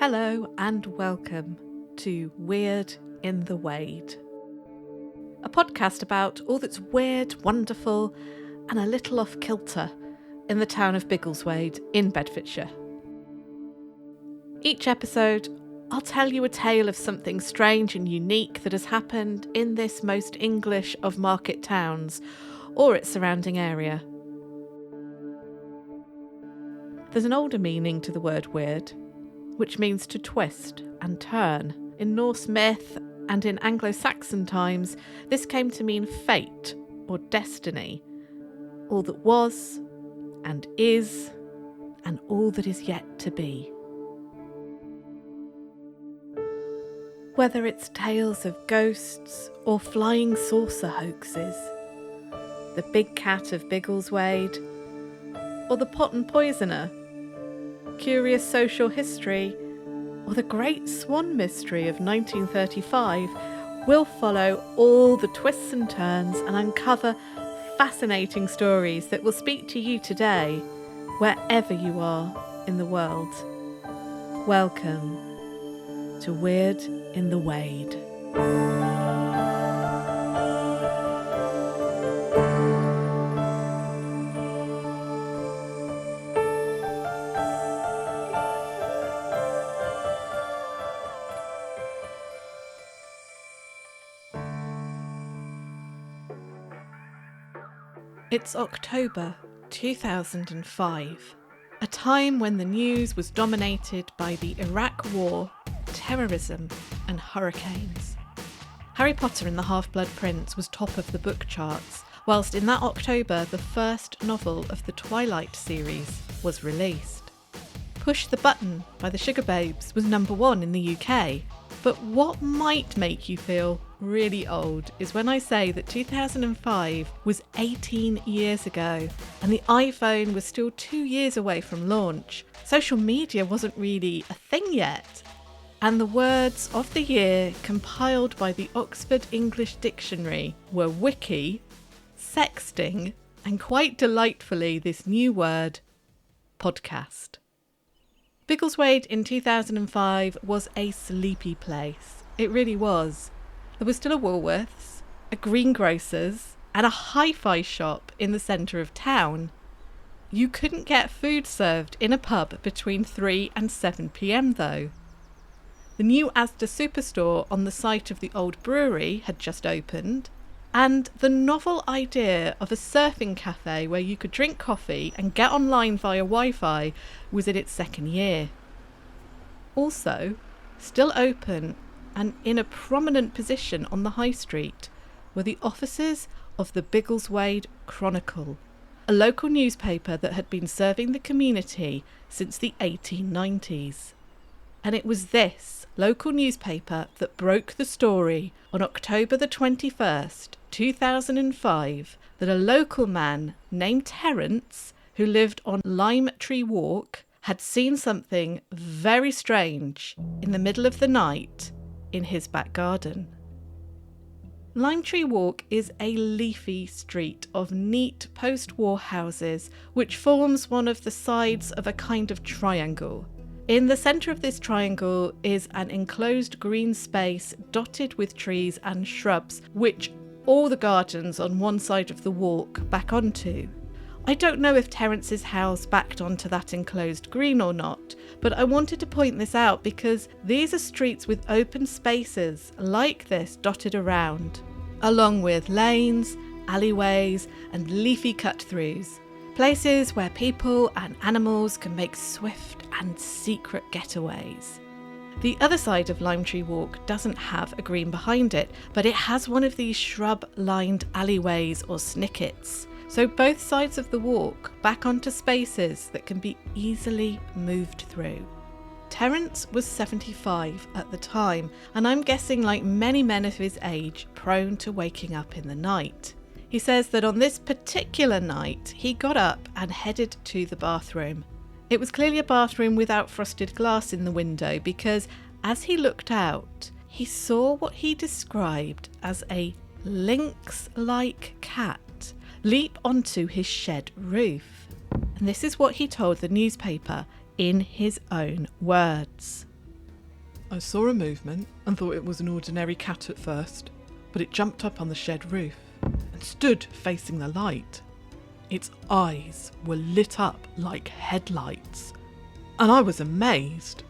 Hello and welcome to Weird in the Wade, a podcast about all that's weird, wonderful and a little off kilter in the town of Biggleswade in Bedfordshire. Each episode, I'll tell you a tale of something strange and unique that has happened in this most English of market towns or its surrounding area. There's an older meaning to the word weird, which means to twist and turn. In Norse myth and in Anglo-Saxon times, this came to mean fate or destiny, all that was and is, and all that is yet to be. Whether it's tales of ghosts or flying saucer hoaxes, the big cat of Biggleswade, or the pot and poisoner, curious social history, or the Great Swan Mystery of 1935, we'll follow all the twists and turns and uncover fascinating stories that will speak to you today, wherever you are in the world. Welcome to Weird in the Wade. It's October 2005, a time when the news was dominated by the Iraq War, terrorism and hurricanes. Harry Potter and the Half-Blood Prince was top of the book charts, whilst in that October the first novel of the Twilight series was released. Push the Button by the Sugarbabes was number 1 in the UK, but what might make you feel really old is when I say that 2005 was 18 years ago and the iPhone was still 2 years away from launch. Social media wasn't really a thing yet. And the words of the year compiled by the Oxford English Dictionary were wiki, sexting, and quite delightfully this new word, podcast. Biggleswade in 2005 was a sleepy place. It really was. There was still a Woolworths, a greengrocer's, and a hi-fi shop in the centre of town. You couldn't get food served in a pub between 3 and 7 p.m. though. The new Asda superstore on the site of the old brewery had just opened, and the novel idea of a surfing cafe where you could drink coffee and get online via Wi-Fi was in its second year. Also, still open and in a prominent position on the high street were the offices of the Biggleswade Chronicle, a local newspaper that had been serving the community since the 1890s. And it was this local newspaper that broke the story on October the 21st, 2005, that a local man named Terence, who lived on Lime Tree Walk, had seen something very strange in the middle of the night in his back garden. Lime Tree Walk is a leafy street of neat post-war houses which forms one of the sides of a kind of triangle. In the centre of this triangle is an enclosed green space dotted with trees and shrubs which all the gardens on one side of the walk back onto. I don't know if Terence's house backed onto that enclosed green or not, but I wanted to point this out because these are streets with open spaces like this dotted around, along with lanes, alleyways and leafy cut-throughs, places where people and animals can make swift and secret getaways. The other side of Lime Tree Walk doesn't have a green behind it, but it has one of these shrub-lined alleyways or snickets. So both sides of the walk back onto spaces that can be easily moved through. Terence was 75 at the time, and I'm guessing like many men of his age, prone to waking up in the night. He says that on this particular night, he got up and headed to the bathroom. It was clearly a bathroom without frosted glass in the window because as he looked out, he saw what he described as a lynx-like cat leap onto his shed roof. And this is what he told the newspaper in his own words. I saw a movement and thought it was an ordinary cat at first, but it jumped up on the shed roof and stood facing the light. Its eyes were lit up like headlights, and I was amazed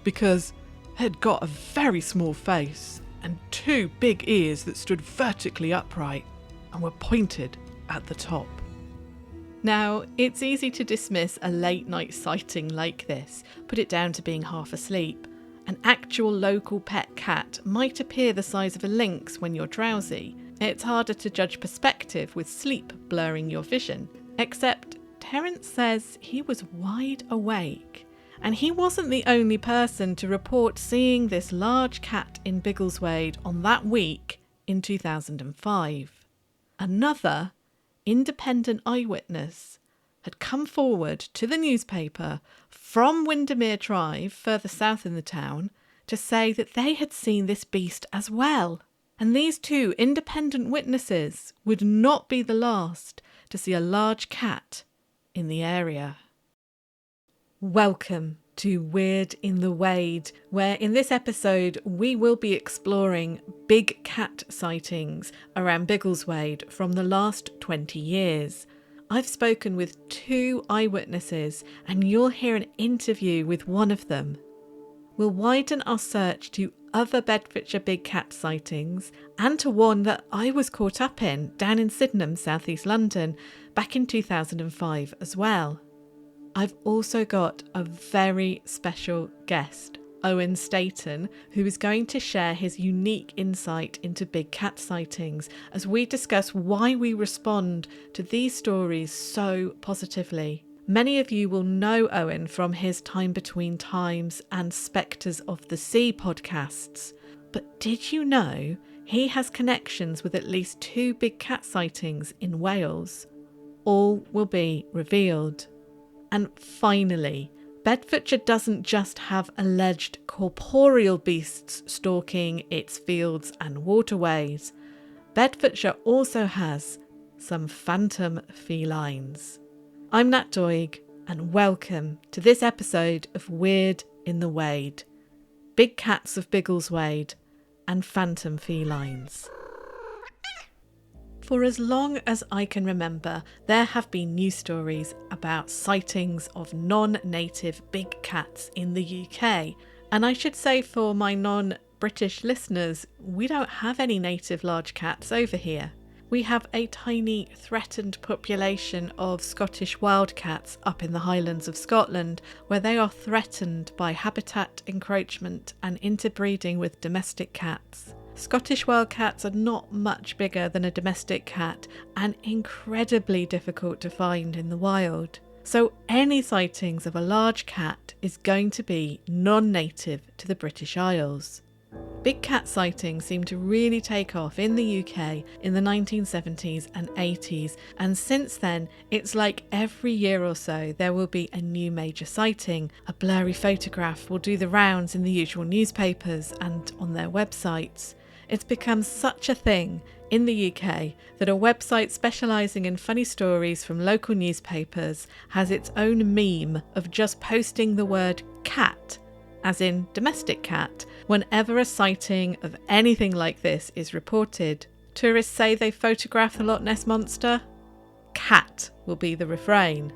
because it had got a very small face and two big ears that stood vertically upright and were pointed at the top. Now, it's easy to dismiss a late night sighting like this, put it down to being half asleep. An actual local pet cat might appear the size of a lynx when you're drowsy. It's harder to judge perspective with sleep blurring your vision. Except Terence says he was wide awake. And he wasn't the only person to report seeing this large cat in Biggleswade on that week in 2005. Another independent eyewitness had come forward to the newspaper from Windermere Drive, further south in the town, to say that they had seen this beast as well. And these two independent witnesses would not be the last to see a large cat in the area. Welcome to Weird in the Wade, where in this episode we will be exploring big cat sightings around Biggleswade from the last 20 years. I've spoken with two eyewitnesses and you'll hear an interview with one of them. We'll widen our search to other Bedfordshire big cat sightings and to one that I was caught up in down in Sydenham, southeast London, back in 2005 as well. I've also got a very special guest, Owen Staton, who is going to share his unique insight into big cat sightings as we discuss why we respond to these stories so positively. Many of you will know Owen from his Time Between Times and Spectres of the Sea podcasts. But did you know he has connections with at least 2 big cat sightings in Wales? All will be revealed. And finally, Bedfordshire doesn't just have alleged corporeal beasts stalking its fields and waterways. Bedfordshire also has some phantom felines. I'm Nat Doig, and welcome to this episode of Weird in the Wade, Big Cats of Biggleswade and Phantom Felines. For as long as I can remember, there have been news stories about sightings of non-native big cats in the UK. And I should say for my non-British listeners, we don't have any native large cats over here. We have a tiny threatened population of Scottish wildcats up in the Highlands of Scotland, where they are threatened by habitat encroachment and interbreeding with domestic cats. Scottish wildcats are not much bigger than a domestic cat and incredibly difficult to find in the wild. So any sightings of a large cat is going to be non-native to the British Isles. Big cat sightings seem to really take off in the UK in the 1970s and 80s, and since then it's like every year or so there will be a new major sighting. A blurry photograph will do the rounds in the usual newspapers and on their websites. It's become such a thing in the UK that a website specialising in funny stories from local newspapers has its own meme of just posting the word cat, as in domestic cat, whenever a sighting of anything like this is reported. Tourists say they photographed the Loch Ness Monster. Cat will be the refrain.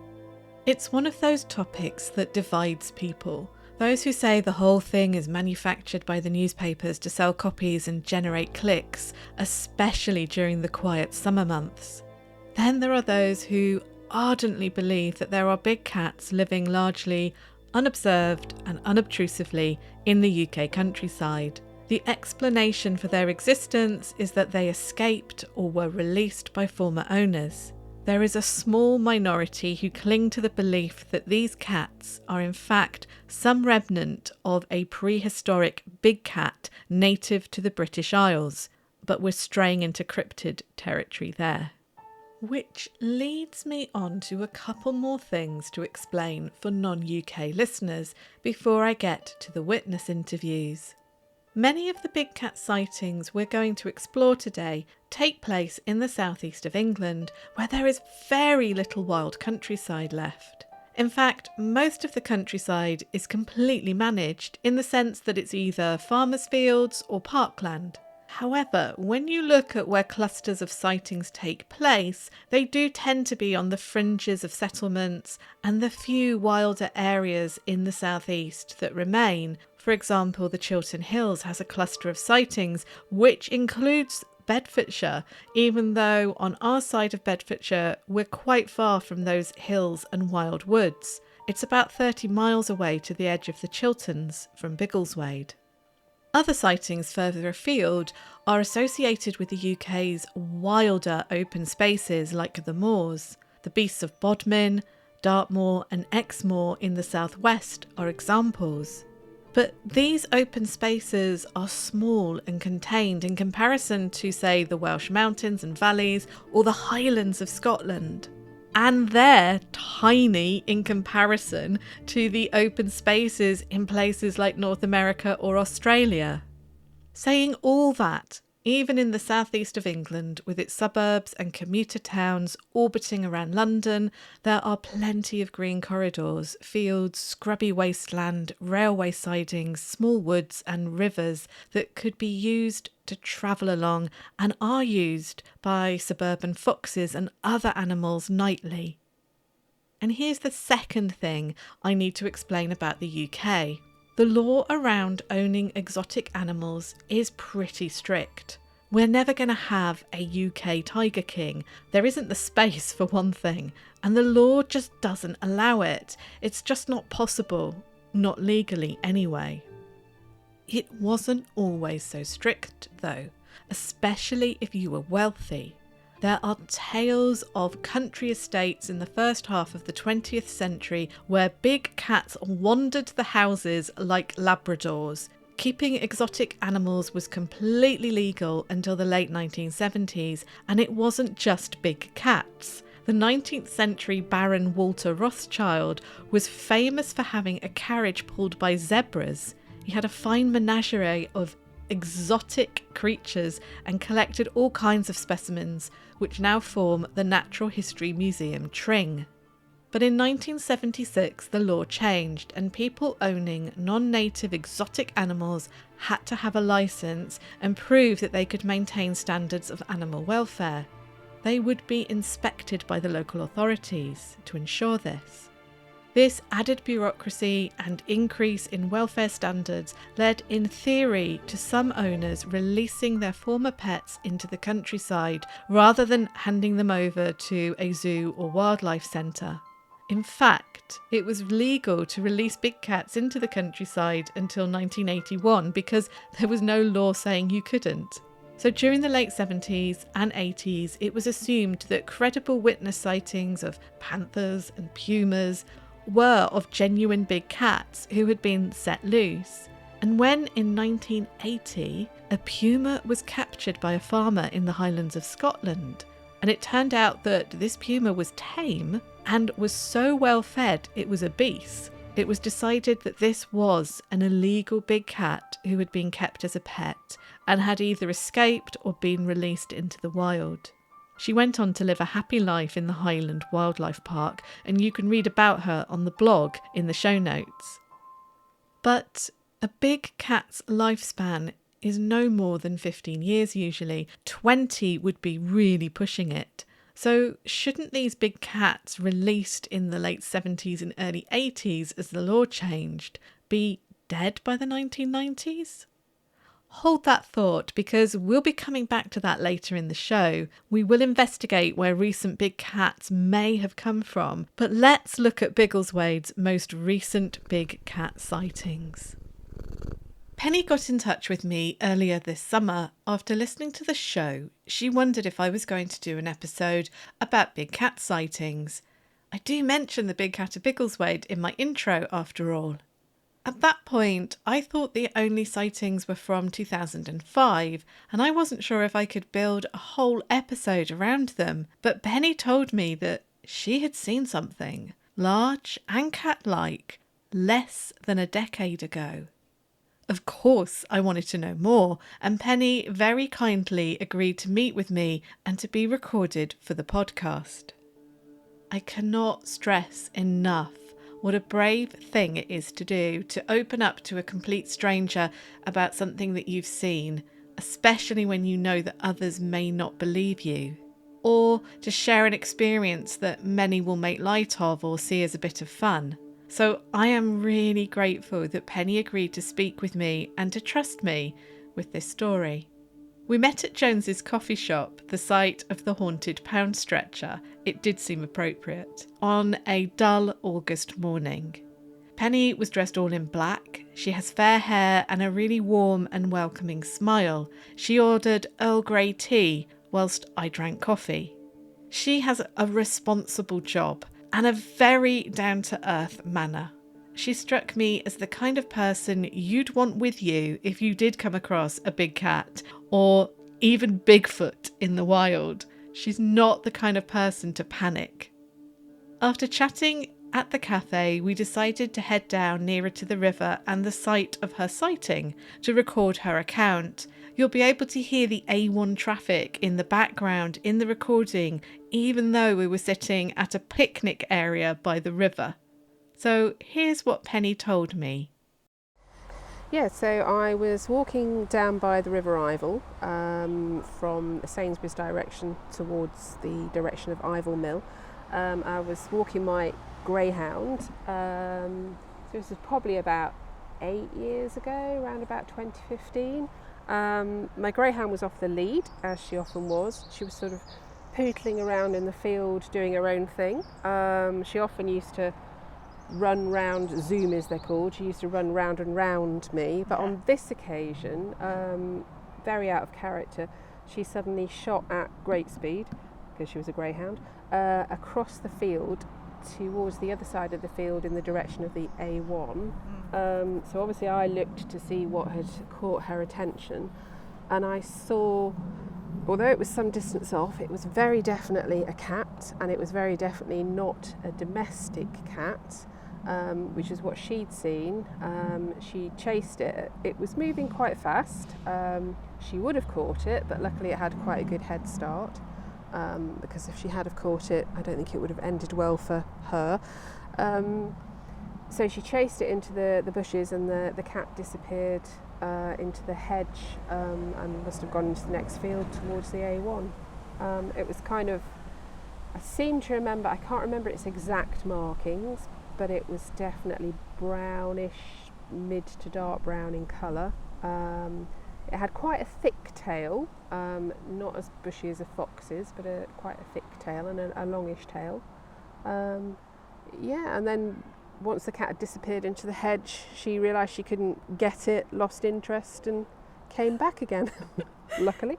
It's one of those topics that divides people. Those who say the whole thing is manufactured by the newspapers to sell copies and generate clicks, especially during the quiet summer months. Then there are those who ardently believe that there are big cats living largely unobserved and unobtrusively in the UK countryside. The explanation for their existence is that they escaped or were released by former owners. There is a small minority who cling to the belief that these cats are in fact some remnant of a prehistoric big cat native to the British Isles, but we're straying into cryptid territory there. Which leads me on to a couple more things to explain for non-UK listeners before I get to the witness interviews. Many of the big cat sightings we're going to explore today take place in the southeast of England, where there is very little wild countryside left. In fact, most of the countryside is completely managed in the sense that it's either farmers' fields or parkland. However, when you look at where clusters of sightings take place, they do tend to be on the fringes of settlements and the few wilder areas in the southeast that remain. For example, the Chiltern Hills has a cluster of sightings, which includes Bedfordshire, even though on our side of Bedfordshire we're quite far from those hills and wild woods. It's about 30 miles away to the edge of the Chilterns from Biggleswade. Other sightings further afield are associated with the UK's wilder open spaces like the moors. The Beasts of Bodmin, Dartmoor and Exmoor in the southwest are examples. But these open spaces are small and contained in comparison to, say, the Welsh mountains and valleys or the Highlands of Scotland. And they're tiny in comparison to the open spaces in places like North America or Australia. Saying all that, even in the southeast of England, with its suburbs and commuter towns orbiting around London, there are plenty of green corridors, fields, scrubby wasteland, railway sidings, small woods and rivers that could be used to travel along and are used by suburban foxes and other animals nightly. And here's the second thing I need to explain about the UK. The law around owning exotic animals is pretty strict. We're never going to have a UK Tiger King. There isn't the space for one thing, and the law just doesn't allow it. It's just not possible, not legally anyway. It wasn't always so strict though, especially if you were wealthy. There are tales of country estates in the first half of the 20th century where big cats wandered the houses like Labradors. Keeping exotic animals was completely legal until the late 1970s, and it wasn't just big cats. The 19th century Baron Walter Rothschild was famous for having a carriage pulled by zebras. He had a fine menagerie of exotic creatures and collected all kinds of specimens, which now form the Natural History Museum Tring. But in 1976 the law changed and people owning non-native exotic animals had to have a licence and prove that they could maintain standards of animal welfare. They would be inspected by the local authorities to ensure this. This added bureaucracy and increase in welfare standards led in theory to some owners releasing their former pets into the countryside rather than handing them over to a zoo or wildlife centre. In fact, it was legal to release big cats into the countryside until 1981 because there was no law saying you couldn't. So during the late 70s and 80s, it was assumed that credible witness sightings of panthers and pumas were of genuine big cats who had been set loose. And when in 1980 a puma was captured by a farmer in the Highlands of Scotland, and it turned out that this puma was tame and was so well fed it was obese, it was decided that this was an illegal big cat who had been kept as a pet and had either escaped or been released into the wild. She went on to live a happy life in the Highland Wildlife Park, and you can read about her on the blog in the show notes. But a big cat's lifespan is no more than 15 years usually. 20 would be really pushing it. So shouldn't these big cats released in the late 70s and early 80s as the law changed be dead by the 1990s? Hold that thought, because we'll be coming back to that later in the show. We will investigate where recent big cats may have come from, but let's look at Biggleswade's most recent big cat sightings. Penny got in touch with me earlier this summer. After listening to the show, she wondered if I was going to do an episode about big cat sightings. I do mention the big cat of Biggleswade in my intro after all. At that point, I thought the only sightings were from 2005, and I wasn't sure if I could build a whole episode around them. But Penny told me that she had seen something, large and cat-like, less than a decade ago. Of course, I wanted to know more, and Penny very kindly agreed to meet with me and to be recorded for the podcast. I cannot stress enough What a brave thing it is to do, to open up to a complete stranger about something that you've seen, especially when you know that others may not believe you, or to share an experience that many will make light of or see as a bit of fun. So I am really grateful that Penny agreed to speak with me and to trust me with this story. We met at Jones's coffee shop, the site of the haunted pound stretcher. It did seem appropriate, on a dull August morning. Penny was dressed all in black. She has fair hair and a really warm and welcoming smile. She ordered Earl Grey tea whilst I drank coffee. She has a responsible job and a very down-to-earth manner. She struck me as the kind of person you'd want with you if you did come across a big cat or even Bigfoot in the wild. She's not the kind of person to panic. After chatting at the cafe, we decided to head down nearer to the river and the site of her sighting to record her account. You'll be able to hear the A1 traffic in the background in the recording, even though we were sitting at a picnic area by the river. So here's what Penny told me. Yeah, so I was walking down by the River Ivell from Sainsbury's direction towards the direction of Ivell Mill. I was walking my greyhound. So this was probably about 8 years ago, around about 2015. My greyhound was off the lead, as she often was. She was sort of pootling around in the field doing her own thing. She often used to run round, zoomies they're called, she used to run round and round me, but on this occasion, very out of character, she suddenly shot at great speed, because she was a greyhound, across the field towards the other side of the field in the direction of the A1. So obviously I looked to see what had caught her attention, and I saw, although it was some distance off, it was very definitely a cat, and it was very definitely not a domestic cat, which is what she'd seen. She chased it. It was moving quite fast. She would have caught it, but luckily it had quite a good head start, because if she had have caught it, I don't think it would have ended well for her. So she chased it into the bushes, and the cat disappeared into the hedge and must have gone into the next field towards the A1. It was kind of, I seem to remember, I can't remember its exact markings, but it was definitely brownish, mid to dark brown in colour. It had quite a thick tail, not as bushy as a fox's, but quite a thick tail and a longish tail. And then once the cat had disappeared into the hedge, she realised she couldn't get it, lost interest, and came back again, luckily.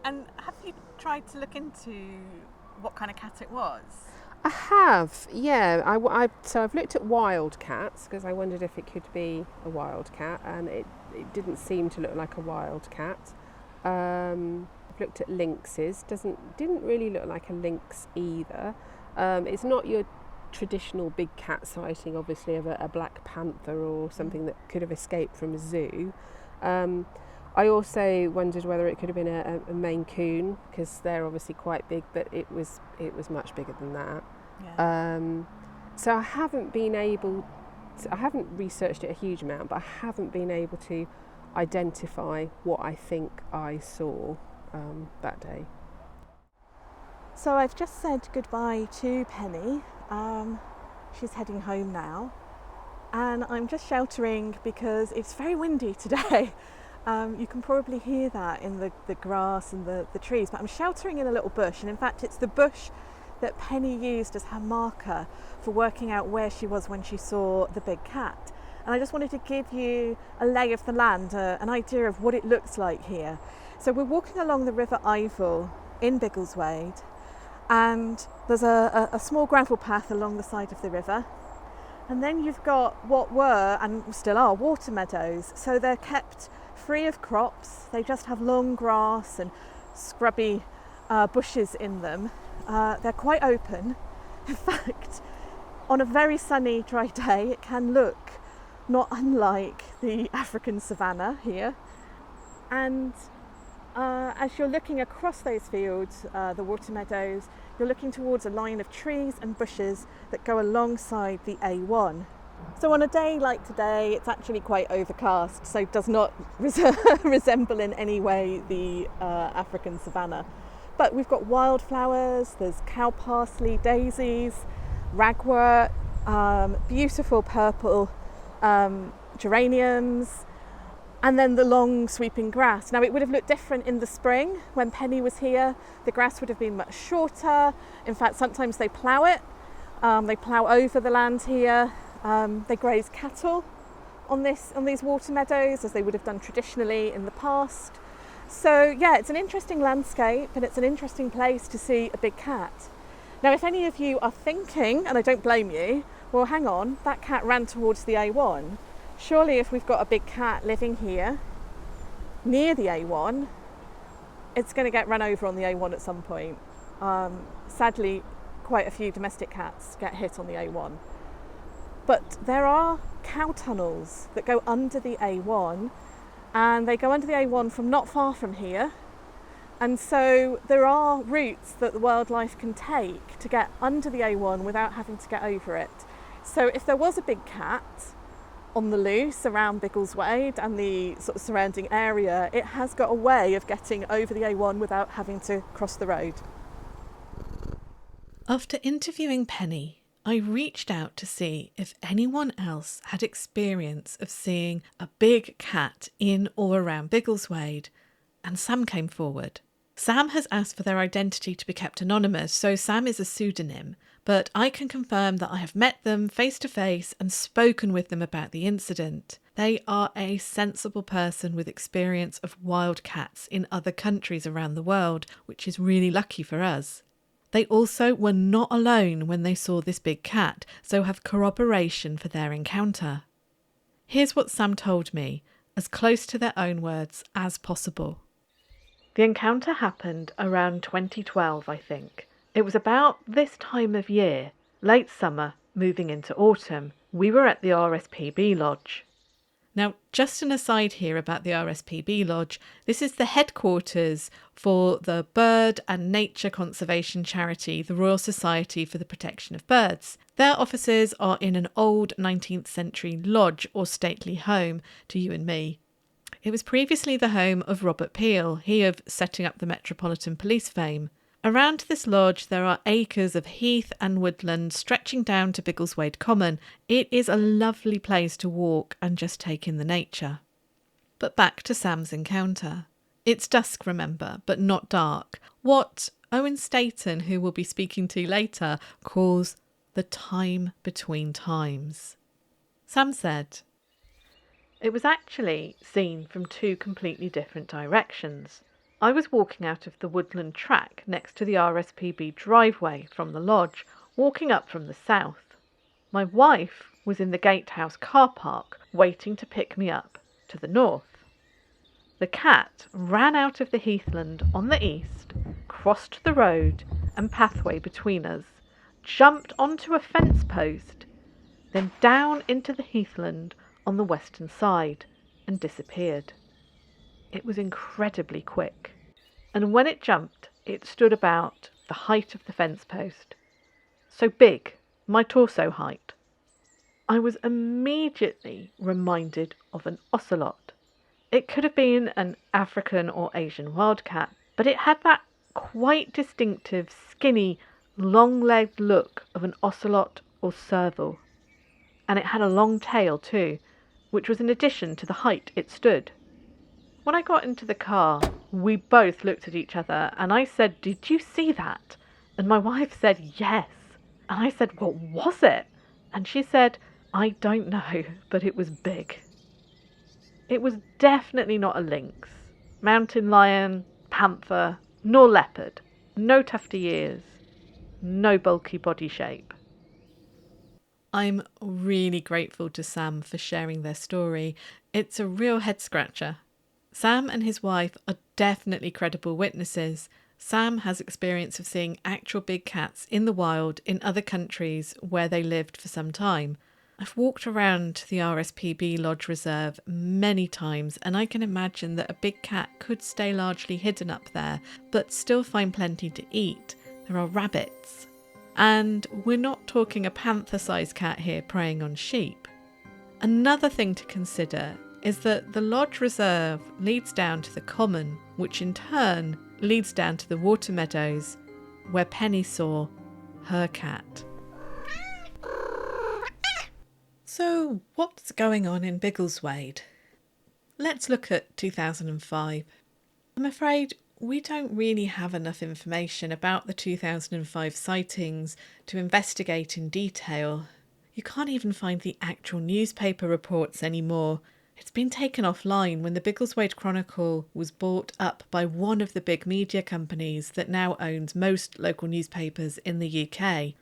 And have you tried to look into what kind of cat it was? I have, yeah. So I've looked at wild cats, because I wondered if it could be a wild cat, and it didn't seem to look like a wild cat. I've looked at lynxes, didn't really look like a lynx either. It's not your traditional big cat sighting, obviously, of a black panther or something that could have escaped from a zoo. I also wondered whether it could have been a Maine Coon, because they're obviously quite big, but it was much bigger than that. Yeah. So I haven't researched it a huge amount, but I haven't been able to identify what I think I saw that day. So I've just said goodbye to Penny. She's heading home now, and I'm just sheltering because it's very windy today. You can probably hear that in the grass and the trees, but I'm sheltering in a little bush, and in fact it's the bush that Penny used as her marker for working out where she was when she saw the big cat. And I just wanted to give you a lay of the land, an idea of what it looks like here. So we're walking along the River Ivell in Biggleswade, and there's a small gravel path along the side of the river. And then you've got what were, and still are, water meadows. So they're kept free of crops. They just have long grass and scrubby bushes in them. They're quite open. In fact, on a very sunny, dry day, it can look not unlike the African savannah here. And As you're looking across those fields, the water meadows, you're looking towards a line of trees and bushes that go alongside the A1. So on a day like today, it's actually quite overcast, so does not resemble in any way the African savannah. But we've got wildflowers, there's cow parsley, daisies, ragwort, beautiful purple geraniums, and then the long sweeping grass. Now, it would have looked different in the spring when Penny was here. The grass would have been much shorter. In fact, sometimes they plough it. They plough over the land here. They graze cattle on these water meadows, as they would have done traditionally in the past. So yeah, it's an interesting landscape, and it's an interesting place to see a big cat. Now, if any of you are thinking, and I don't blame you, well, hang on, that cat ran towards the A1. Surely if we've got a big cat living here near the A1, it's going to get run over on the A1 at some point. Sadly, quite a few domestic cats get hit on the A1. But there are cow tunnels that go under the A1, and they go under the A1 from not far from here. And so there are routes that the wildlife can take to get under the A1 without having to get over it. So if there was a big cat on the loose around Biggleswade and the sort of surrounding area, it has got a way of getting over the A1 without having to cross the road. After interviewing Penny, I reached out to see if anyone else had experience of seeing a big cat in or around Biggleswade, and Sam came forward. Sam has asked for their identity to be kept anonymous, so Sam is a pseudonym, but I can confirm that I have met them face to face and spoken with them about the incident. They are a sensible person with experience of wild cats in other countries around the world, which is really lucky for us. They also were not alone when they saw this big cat, so have corroboration for their encounter. Here's what Sam told me, as close to their own words as possible. The encounter happened around 2012, I think. It was about this time of year, late summer, moving into autumn. We were at the RSPB Lodge. Now, just an aside here about the RSPB Lodge, this is the headquarters for the bird and nature conservation charity, the Royal Society for the Protection of Birds. Their offices are in an old 19th century lodge or stately home to you and me. It was previously the home of Robert Peel, he of setting up the Metropolitan Police fame. Around this lodge there are acres of heath and woodland stretching down to Biggleswade Common. It is a lovely place to walk and just take in the nature. But back to Sam's encounter. It's dusk, remember, but not dark. What Owen Staten, who we'll be speaking to later, calls the time between times. Sam said, "It was actually seen from two completely different directions. I was walking out of the woodland track next to the RSPB driveway from the lodge, walking up from the south. My wife was in the gatehouse car park waiting to pick me up to the north. The cat ran out of the heathland on the east, crossed the road and pathway between us, jumped onto a fence post, then down into the heathland on the western side and disappeared. It was incredibly quick, and when it jumped, it stood about the height of the fence post. So big, my torso height. I was immediately reminded of an ocelot. It could have been an African or Asian wildcat, but it had that quite distinctive, skinny, long-legged look of an ocelot or serval. And it had a long tail too, which was in addition to the height it stood. When I got into the car, we both looked at each other and I said, 'Did you see that?' And my wife said, 'Yes.' And I said, 'What was it?' And she said, 'I don't know, but it was big.' It was definitely not a lynx, mountain lion, panther, nor leopard. No tufty ears, no bulky body shape." I'm really grateful to Sam for sharing their story. It's a real head-scratcher. Sam and his wife are definitely credible witnesses. Sam has experience of seeing actual big cats in the wild in other countries where they lived for some time. I've walked around the RSPB Lodge Reserve many times, and I can imagine that a big cat could stay largely hidden up there, but still find plenty to eat. There are rabbits. And we're not talking a panther-sized cat here preying on sheep. Another thing to consider is that the Lodge Reserve leads down to the common, which in turn leads down to the water meadows, where Penny saw her cat. So, what's going on in Biggleswade? Let's look at 2005. I'm afraid we don't really have enough information about the 2005 sightings to investigate in detail. You can't even find the actual newspaper reports anymore. It's been taken offline when the Biggleswade Chronicle was bought up by one of the big media companies that now owns most local newspapers in the UK.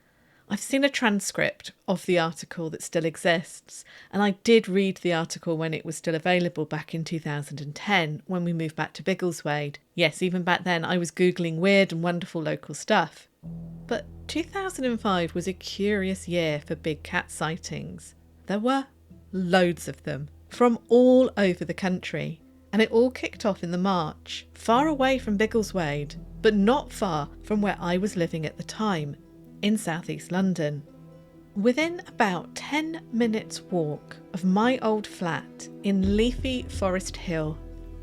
I've seen a transcript of the article that still exists, and I did read the article when it was still available back in 2010 when we moved back to Biggleswade. Yes, even back then I was Googling weird and wonderful local stuff. But 2005 was a curious year for big cat sightings. There were loads of them from all over the country, and it all kicked off in the march, far away from Biggleswade, but not far from where I was living at the time, in southeast London. Within about 10 minutes walk of my old flat in leafy Forest Hill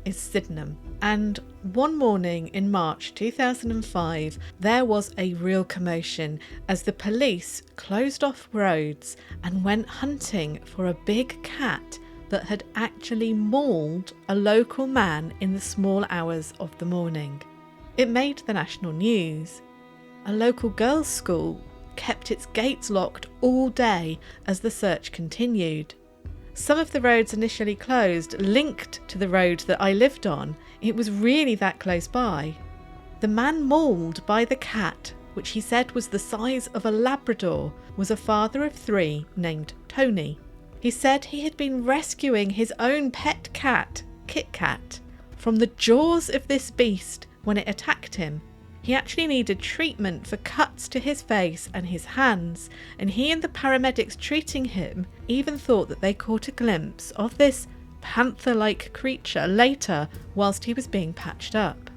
is Sydenham, and one morning in March 2005 there was a real commotion as the police closed off roads and went hunting for a big cat that had actually mauled a local man in the small hours of the morning. It made the national news. A local girls' school kept its gates locked all day as the search continued. Some of the roads initially closed linked to the road that I lived on. It was really that close by. The man mauled by the cat, which he said was the size of a Labrador, was a father of 3 named Tony. He said he had been rescuing his own pet cat, Kit Kat, from the jaws of this beast when it attacked him. He actually needed treatment for cuts to his face and his hands, and he and the paramedics treating him even thought that they caught a glimpse of this panther-like creature later whilst he was being patched up.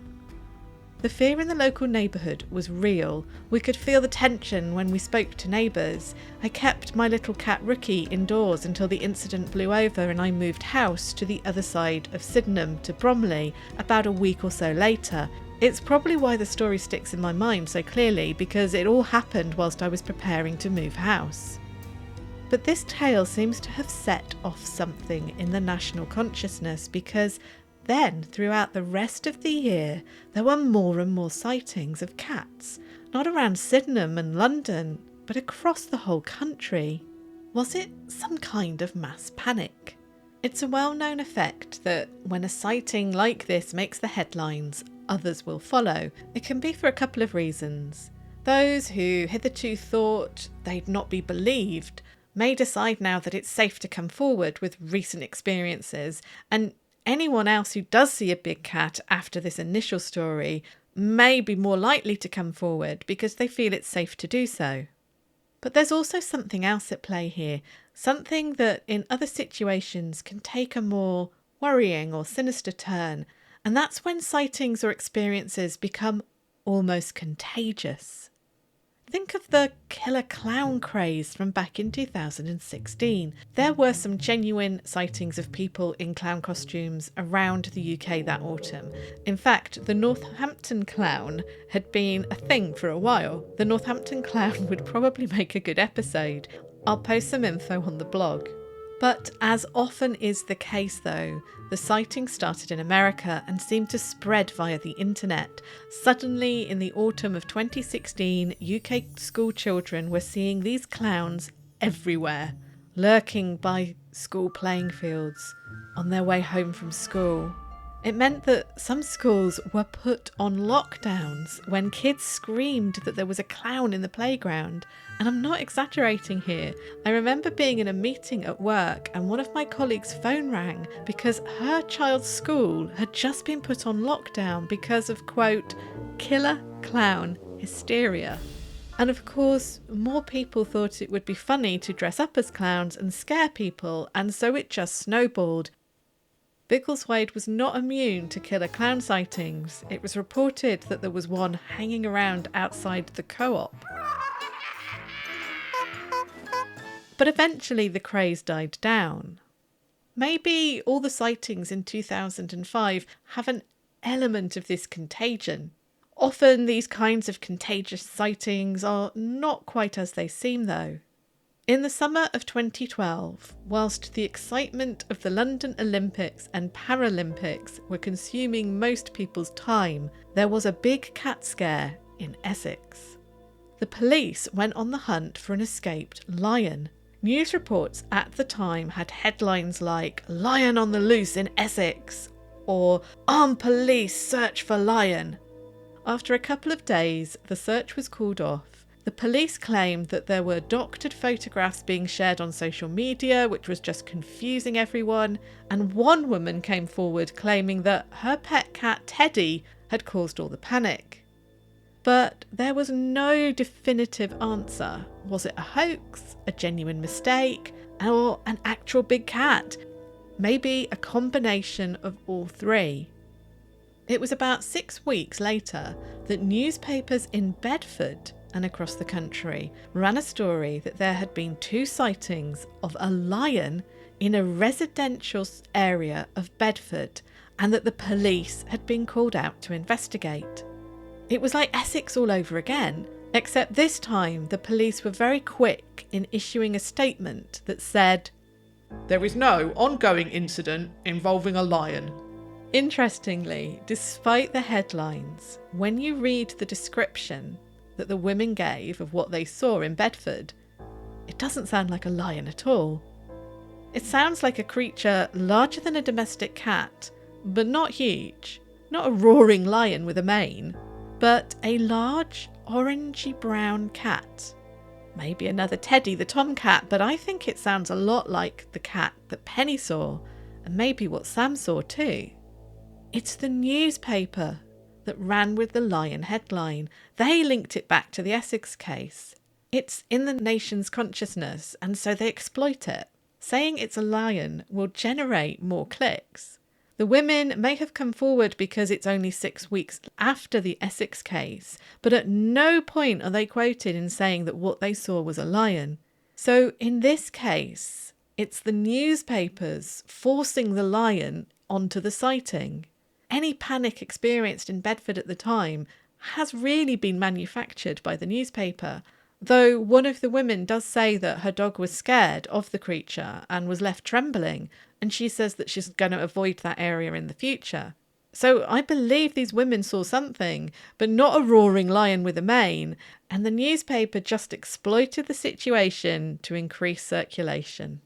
The fear in the local neighbourhood was real. We could feel the tension when we spoke to neighbours. I kept my little cat Rookie indoors until the incident blew over and I moved house to the other side of Sydenham to Bromley about a week or so later. It's probably why the story sticks in my mind so clearly, because it all happened whilst I was preparing to move house. But this tale seems to have set off something in the national consciousness, because then, throughout the rest of the year, there were more and more sightings of cats, not around Sydenham and London, but across the whole country. Was it some kind of mass panic? It's a well-known effect that when a sighting like this makes the headlines, others will follow. It can be for a couple of reasons. Those who hitherto thought they'd not be believed may decide now that it's safe to come forward with recent experiences, and anyone else who does see a big cat after this initial story may be more likely to come forward because they feel it's safe to do so. But there's also something else at play here, something that in other situations can take a more worrying or sinister turn, and that's when sightings or experiences become almost contagious. Think of the killer clown craze from back in 2016. There were some genuine sightings of people in clown costumes around the UK that autumn. In fact, the Northampton clown had been a thing for a while. The Northampton clown would probably make a good episode. I'll post some info on the blog. But as often is the case though, the sightings started in America and seemed to spread via the internet. Suddenly, in the autumn of 2016, UK school children were seeing these clowns everywhere, lurking by school playing fields on their way home from school. It meant that some schools were put on lockdowns when kids screamed that there was a clown in the playground. And I'm not exaggerating here. I remember being in a meeting at work and one of my colleagues' phone rang because her child's school had just been put on lockdown because of, quote, killer clown hysteria. And of course, more people thought it would be funny to dress up as clowns and scare people, and so it just snowballed. Biggleswade was not immune to killer clown sightings. It was reported that there was one hanging around outside the co-op. But eventually the craze died down. Maybe all the sightings in 2005 have an element of this contagion. Often these kinds of contagious sightings are not quite as they seem though. In the summer of 2012, whilst the excitement of the London Olympics and Paralympics were consuming most people's time, there was a big cat scare in Essex. The police went on the hunt for an escaped lion. News reports at the time had headlines like "Lion on the loose in Essex" or "Armed police search for lion." After a couple of days, the search was called off. The police claimed that there were doctored photographs being shared on social media, which was just confusing everyone, and one woman came forward claiming that her pet cat Teddy had caused all the panic. But there was no definitive answer. Was it a hoax, a genuine mistake, or an actual big cat? Maybe a combination of all three. It was about 6 weeks later that newspapers in Bedford and across the country ran a story that there had been 2 sightings of a lion in a residential area of Bedford and that the police had been called out to investigate. It was like Essex all over again, except this time the police were very quick in issuing a statement that said, "There is no ongoing incident involving a lion." Interestingly, despite the headlines, when you read the description that the women gave of what they saw in Bedford, it doesn't sound like a lion at all. It sounds like a creature larger than a domestic cat, but not huge. Not a roaring lion with a mane, but a large orangey brown cat. Maybe another Teddy the tomcat, but I think it sounds a lot like the cat that Penny saw, and maybe what Sam saw too. It's the newspaper that ran with the lion headline. They linked it back to the Essex case. It's in the nation's consciousness, and so they exploit it. Saying it's a lion will generate more clicks. The women may have come forward because it's only 6 weeks after the Essex case, but at no point are they quoted in saying that what they saw was a lion. So in this case, it's the newspapers forcing the lion onto the sighting. Any panic experienced in Bedford at the time has really been manufactured by the newspaper, though one of the women does say that her dog was scared of the creature and was left trembling, and she says that she's going to avoid that area in the future. So I believe these women saw something, but not a roaring lion with a mane, and the newspaper just exploited the situation to increase circulation.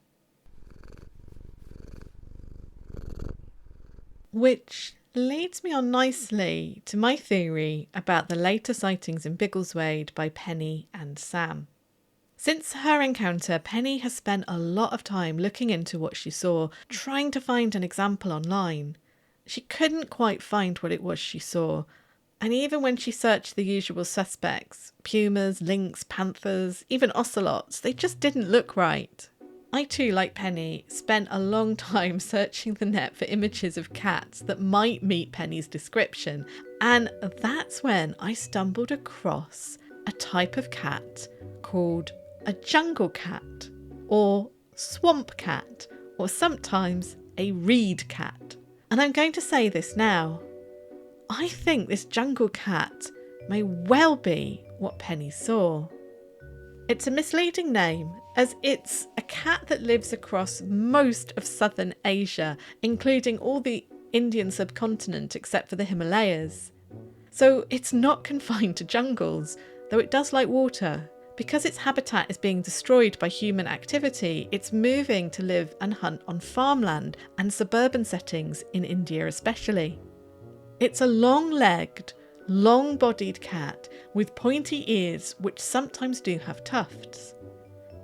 Which leads me on nicely to my theory about the later sightings in Biggleswade by Penny and Sam. Since her encounter, Penny has spent a lot of time looking into what she saw, trying to find an example online. She couldn't quite find what it was she saw, and even when she searched the usual suspects, pumas, lynx, panthers, even ocelots, they just didn't look right. I too, like Penny, spent a long time searching the net for images of cats that might meet Penny's description, and that's when I stumbled across a type of cat called a jungle cat, or swamp cat, or sometimes a reed cat. And I'm going to say this now. I think this jungle cat may well be what Penny saw. It's a misleading name, as it's a cat that lives across most of southern Asia, including all the Indian subcontinent except for the Himalayas. So it's not confined to jungles, though it does like water. Because its habitat is being destroyed by human activity, it's moving to live and hunt on farmland and suburban settings in India especially. It's a long-legged, long-bodied cat with pointy ears which sometimes do have tufts.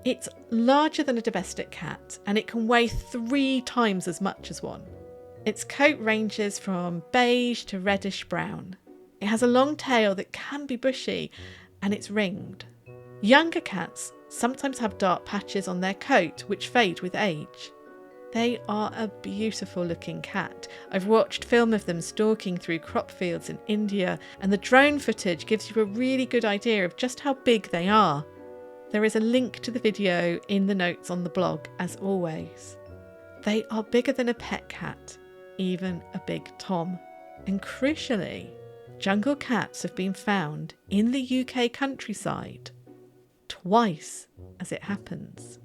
It's larger than a domestic cat and it can weigh 3 times as much as one. Its coat ranges from beige to reddish brown. It has a long tail that can be bushy and it's ringed. Younger cats sometimes have dark patches on their coat which fade with age. They are a beautiful looking cat. I've watched film of them stalking through crop fields in India, and the drone footage gives you a really good idea of just how big they are. There is a link to the video in the notes on the blog, as always. They are bigger than a pet cat, even a big Tom. And crucially, jungle cats have been found in the UK countryside twice, as it happens.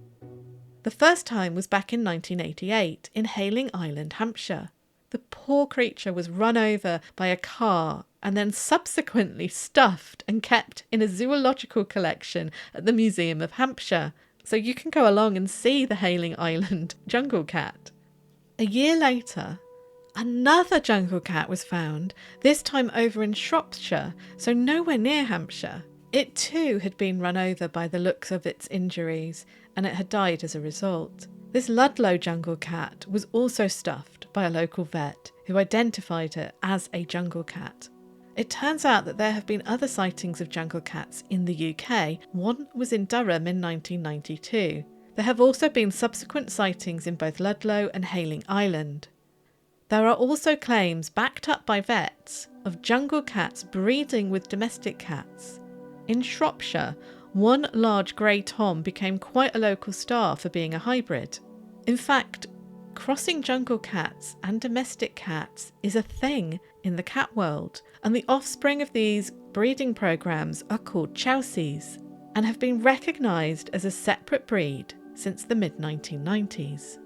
The first time was back in 1988 in Hayling Island, Hampshire. The poor creature was run over by a car and then subsequently stuffed and kept in a zoological collection at the Museum of Hampshire, so you can go along and see the Hayling Island jungle cat. A year later, another jungle cat was found, this time over in Shropshire, so nowhere near Hampshire. It too had been run over by the looks of its injuries, and it had died as a result. This Ludlow jungle cat was also stuffed by a local vet who identified it as a jungle cat. It turns out that there have been other sightings of jungle cats in the UK. One was in Durham in 1992. There have also been subsequent sightings in both Ludlow and Hayling Island. There are also claims backed up by vets of jungle cats breeding with domestic cats. In Shropshire, one large grey Tom became quite a local star for being a hybrid. In fact, crossing jungle cats and domestic cats is a thing in the cat world, and the offspring of these breeding programmes are called chousies and have been recognised as a separate breed since the mid-1990s.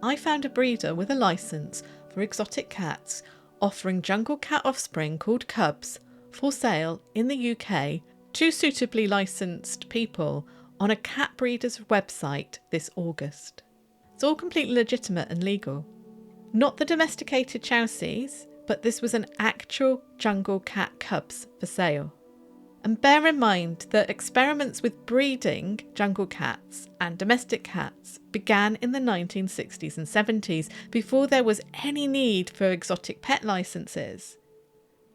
I found a breeder with a licence for exotic cats offering jungle cat offspring called cubs for sale in the UK to suitably licensed people on a cat breeder's website this August. It's all completely legitimate and legal. Not the domesticated chousies, but this was an actual jungle cat cubs for sale. And bear in mind that experiments with breeding jungle cats and domestic cats began in the 1960s and 70s before there was any need for exotic pet licenses.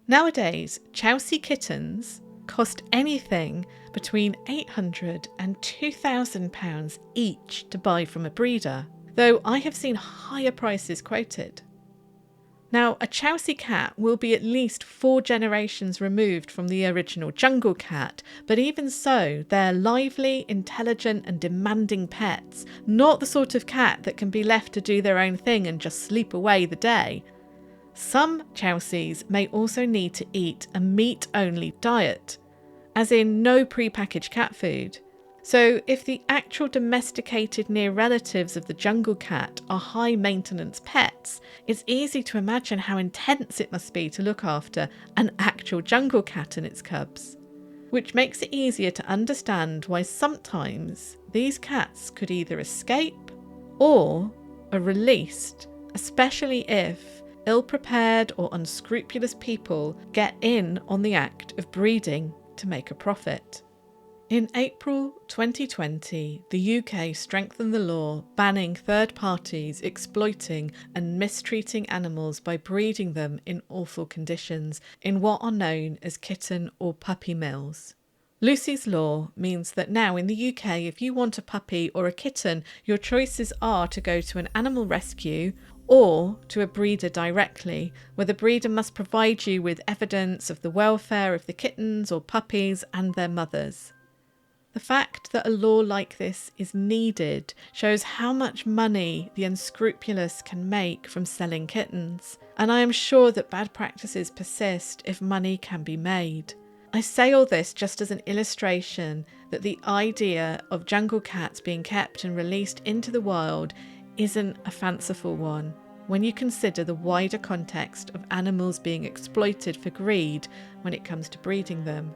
Nowadays, chousie kittens cost anything between £800 and £2,000 each to buy from a breeder, though I have seen higher prices quoted. Now, a chousie cat will be at least 4 generations removed from the original jungle cat, but even so, they're lively, intelligent and demanding pets, not the sort of cat that can be left to do their own thing and just sleep away the day. Some chousies may also need to eat a meat-only diet, as in no pre-packaged cat food. So if the actual domesticated near relatives of the jungle cat are high-maintenance pets, it's easy to imagine how intense it must be to look after an actual jungle cat and its cubs, which makes it easier to understand why sometimes these cats could either escape or are released, especially if ill-prepared or unscrupulous people get in on the act of breeding to make a profit. In April 2020, the UK strengthened the law banning third parties exploiting and mistreating animals by breeding them in awful conditions in what are known as kitten or puppy mills. Lucy's Law means that now in the UK, if you want a puppy or a kitten, your choices are to go to an animal rescue or to a breeder directly, where the breeder must provide you with evidence of the welfare of the kittens or puppies and their mothers. The fact that a law like this is needed shows how much money the unscrupulous can make from selling kittens, and I am sure that bad practices persist if money can be made. I say all this just as an illustration that the idea of jungle cats being kept and released into the wild isn't a fanciful one when you consider the wider context of animals being exploited for greed when it comes to breeding them.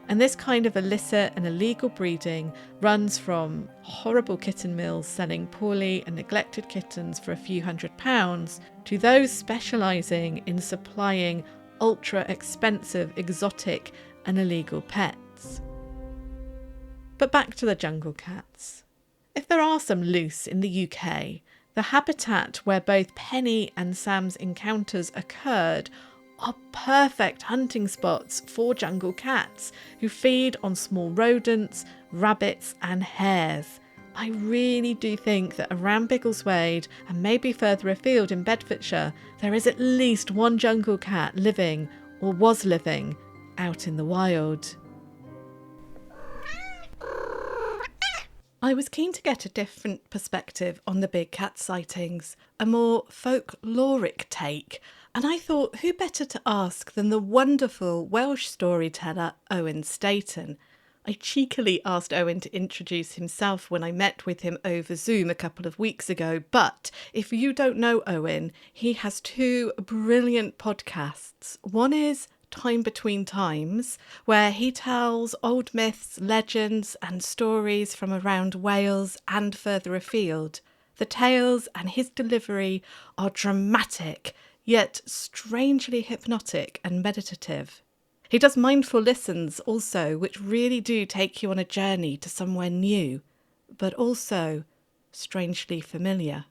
And this kind of illicit and illegal breeding runs from horrible kitten mills selling poorly and neglected kittens for a few £100s to those specialising in supplying ultra expensive, exotic and illegal pets. But back to the jungle cats. If there are some loose in the UK, the habitat where both Penny and Sam's encounters occurred are perfect hunting spots for jungle cats who feed on small rodents, rabbits and hares. I really do think that around Biggleswade and maybe further afield in Bedfordshire, there is at least one jungle cat living, or was living, out in the wild. I was keen to get a different perspective on the big cat sightings, a more folkloric take, and I thought who better to ask than the wonderful Welsh storyteller Owen Staton. I cheekily asked Owen to introduce himself when I met with him over Zoom a couple of weeks ago, but if you don't know Owen, he has two brilliant podcasts. One is Time Between Times, where he tells old myths, legends and stories from around Wales and further afield. The tales and his delivery are dramatic, yet strangely hypnotic and meditative. He does mindful listens also, which really do take you on a journey to somewhere new, but also strangely familiar.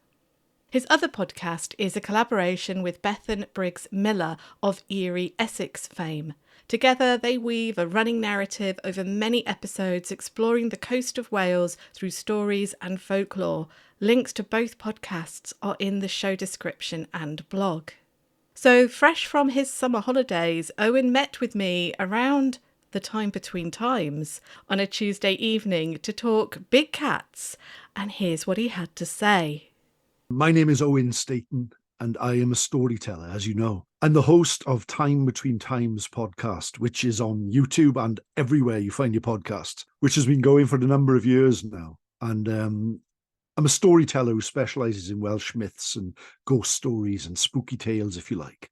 His other podcast is a collaboration with Bethan Briggs Miller of Erie, Essex fame. Together they weave a running narrative over many episodes exploring the coast of Wales through stories and folklore. Links to both podcasts are in the show description and blog. So, fresh from his summer holidays, Owen met with me around the time between times on a Tuesday evening to talk big cats, and here's what he had to say. My name is Owen Staton, and I am a storyteller, as you know. I'm the host of Time Between Times podcast, which is on YouTube and everywhere you find your podcast, which has been going for a number of years now. And I'm a storyteller who specialises in Welsh myths and ghost stories and spooky tales, if you like.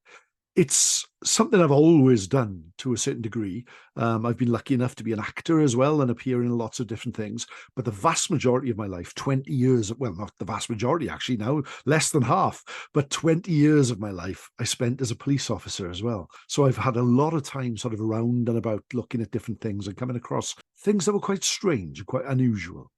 It's something I've always done to a certain degree. I've been lucky enough to be an actor as well and appear in lots of different things. But the vast majority of my life, 20 years, well, not the vast majority actually now, less than half, but 20 years of my life I spent as a police officer as well. So I've had a lot of time sort of around and about looking at different things and coming across things that were quite strange and quite unusual.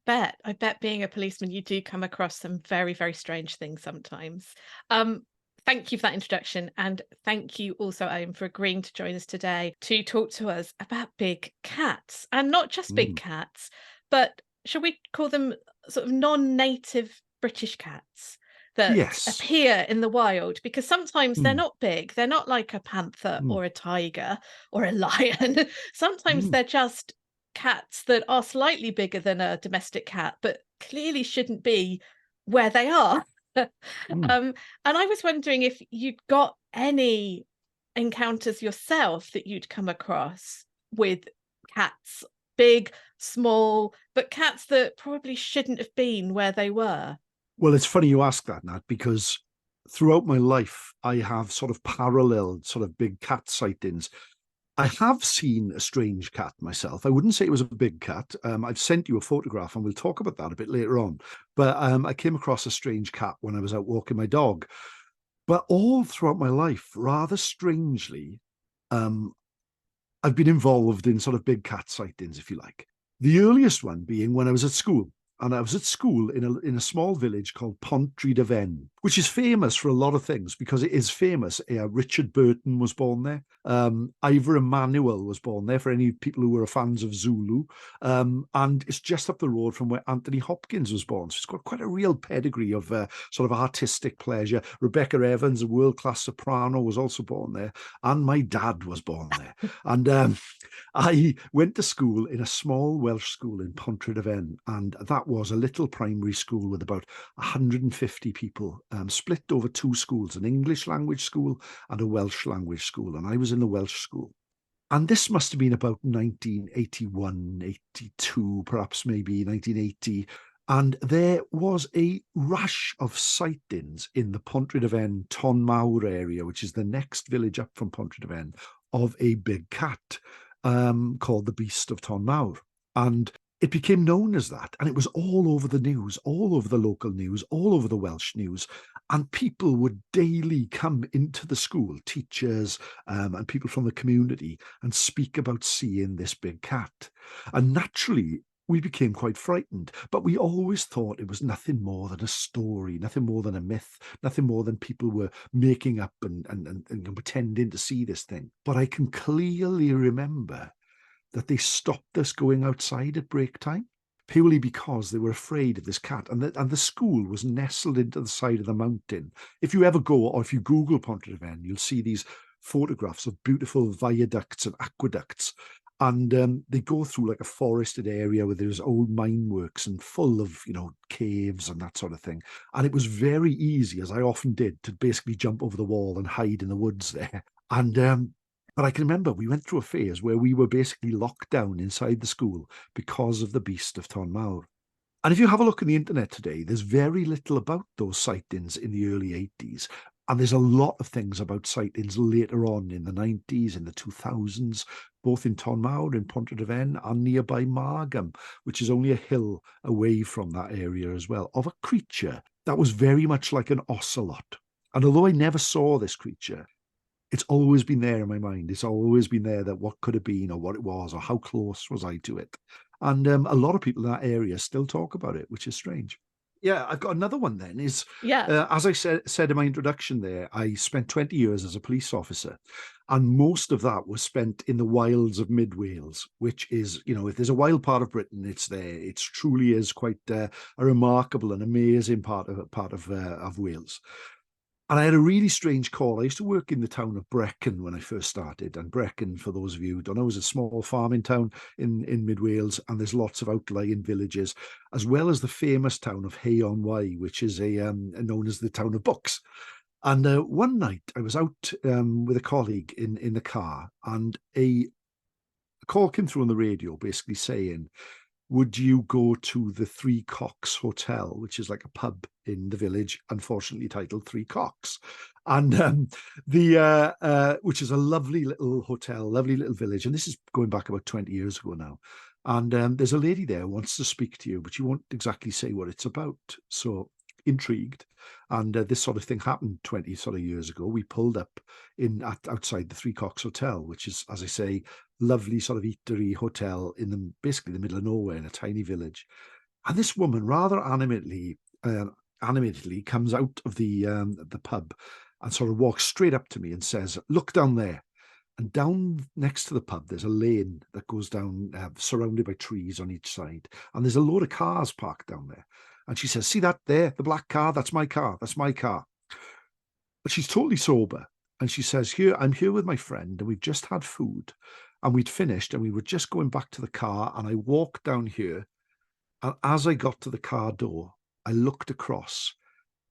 I bet being a policeman, you do come across some very, very strange things sometimes. Thank you for that introduction. And thank you also, Owen, for agreeing to join us today to talk to us about big cats. And not just big cats, but shall we call them sort of non-native British cats that Yes. appear in the wild? Because sometimes they're not big. They're not like a panther or a tiger or a lion. Sometimes they're just cats that are slightly bigger than a domestic cat, but clearly shouldn't be where they are. And I was wondering if you'd got any encounters yourself that you'd come across with cats, big, small, but cats that probably shouldn't have been where they were. Well, it's funny you ask that, Nat, because throughout my life, I have sort of paralleled sort of big cat sightings. I have seen a strange cat myself. I wouldn't say it was a big cat. I've sent you a photograph and we'll talk about that a bit later on. But I came across a strange cat when I was out walking my dog. But all throughout my life, rather strangely, I've been involved in sort of big cat sightings, if you like. The earliest one being when I was at school. And I was at school in a small village called Pontrhydyfen, which is famous for a lot of things because it is famous. Richard Burton was born there. Ivor Emmanuel was born there, for any people who were fans of Zulu. And it's just up the road from where Anthony Hopkins was born. So it's got quite a real pedigree of sort of artistic pleasure. Rebecca Evans, a world-class soprano, was also born there. And my dad was born there. And I went to school in a small Welsh school in Pontrhydyfen, and that was a little primary school with about 150 people, split over two schools, an English language school and a Welsh language school. And I was in the Welsh school. And this must have been about 1981, 82, perhaps maybe 1980. And there was a rush of sightings in the Pontrhydyfen Tonmawr area, which is the next village up from Pontrhydyfen, of a big cat called the Beast of Tonmawr. And it became known as that. And it was all over the news, all over the local news, all over the Welsh news. And people would daily come into the school, teachers and people from the community, and speak about seeing this big cat. And naturally, we became quite frightened. But we always thought it was nothing more than a story, nothing more than a myth, nothing more than people were making up and pretending to see this thing. But I can clearly remember that they stopped us going outside at break time, purely because they were afraid of this cat. And the school was nestled into the side of the mountain. If you ever go, or if you Google Pontryfen, you'll see these photographs of beautiful viaducts and aqueducts. And they go through like a forested area where there's old mine works and full of, caves and that sort of thing. And it was very easy, as I often did, to basically jump over the wall and hide in the woods there. But I can remember we went through a phase where we were basically locked down inside the school because of the Beast of Biggleswade. And if you have a look on the internet today, there's very little about those sightings in the early 80s. And there's a lot of things about sightings later on in the 90s, in the 2000s, both in Tonmawr, in Pontryfen, and nearby Margam, which is only a hill away from that area as well, of a creature that was very much like an ocelot. And although I never saw this creature, it's always been there in my mind. It's always been there, that what could have been, or what it was, or how close was I to it. And a lot of people in that area still talk about it, which is strange. Yeah, I've got another one then. As I said in my introduction there, I spent 20 years as a police officer, and most of that was spent in the wilds of mid Wales, which is, if there's a wild part of Britain, it's there. It truly is quite a remarkable and amazing part of Wales. And I had a really strange call. I used to work in the town of Brecon when I first started. And Brecon, for those of you who don't know, is a small farming town in mid Wales. And there's lots of outlying villages, as well as the famous town of Hay-on-Wye, which is known as the town of books. And one night I was out with a colleague in the car, and a call came through on the radio basically saying, would you go to the Three Cocks Hotel, which is like a pub in the village, unfortunately titled Three Cocks, and which is a lovely little hotel, lovely little village. And this is going back about 20 years ago now. And there's a lady there who wants to speak to you, but she won't exactly say what it's about. So intrigued. And this sort of thing happened 20 sort of years ago. We pulled up outside the Three Cocks Hotel, which is, as I say, lovely sort of eatery hotel in basically the middle of nowhere in a tiny village. And this woman rather animatedly comes out of the pub and sort of walks straight up to me and says, look down there. And down next to the pub, there's a lane that goes down, surrounded by trees on each side. And there's a load of cars parked down there. And she says, see that there, the black car? That's my car. That's my car. But she's totally sober. And she says, I'm here with my friend, and we've just had food. And we'd finished, and we were just going back to the car. And I walked down here. And as I got to the car door, I looked across.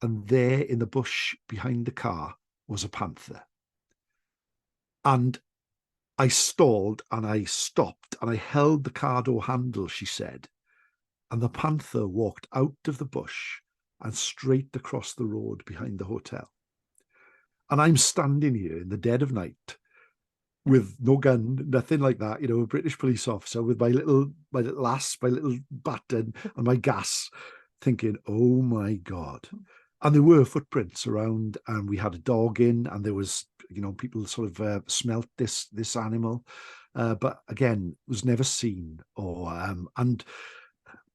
And there in the bush behind the car was a panther. And I stalled, and I stopped, and I held the car door handle, she said. And the panther walked out of the bush and straight across the road behind the hotel. And I'm standing here in the dead of night with no gun, nothing like that, a British police officer with my little baton and my gas, thinking, oh my God. And there were footprints around, and we had a dog in, and there was, people sort of smelt this animal, but again, was never seen. And